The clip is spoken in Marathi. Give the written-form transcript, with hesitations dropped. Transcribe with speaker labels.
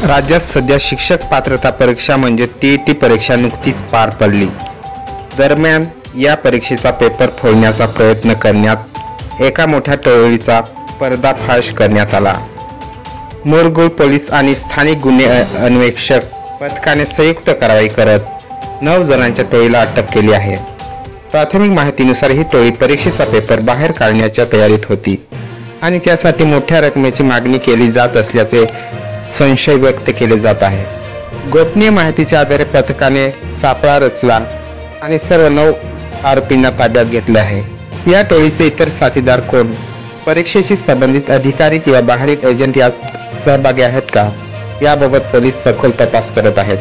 Speaker 1: राज्यात सध्या शिक्षक पात्रता परीक्षा म्हणजे टीईटी परीक्षा नुकतीच पार पडली। दरम्यान या परीक्षेचा पेपर फोडण्याचा प्रयत्न करण्यात एका मोठ्या टोळीचा पर्दाफाश करण्यात आला। मुरगुड पोलीस आणि स्थानिक गुन्हे अन्वेषक पथकाने संयुक्त कारवाई करत 9 जणांच्या टोळीला अटक केली आहे। प्राथमिक माहितीनुसार ही टोळी परीक्षेचा पेपर बाहेर काढण्याच्या तयारीत होती आणि त्यासाठी मोठ्या रकमेची मागणी केली जात असल्याचे संशय व्यक्त केले जात आहे। गोपनीय माहितीच्या आधारे पथकाने सापळा रचला आणि सर्व 9 आरोपींना ताब्यात घेतले आहे। या टोळीचे इतर साथीदार कोण, परीक्षेशी संबंधित अधिकारी किंवा बाहेरील एजंट यात सहभागी आहेत का, याबाबत पोलीस सखोल तपास करत आहेत।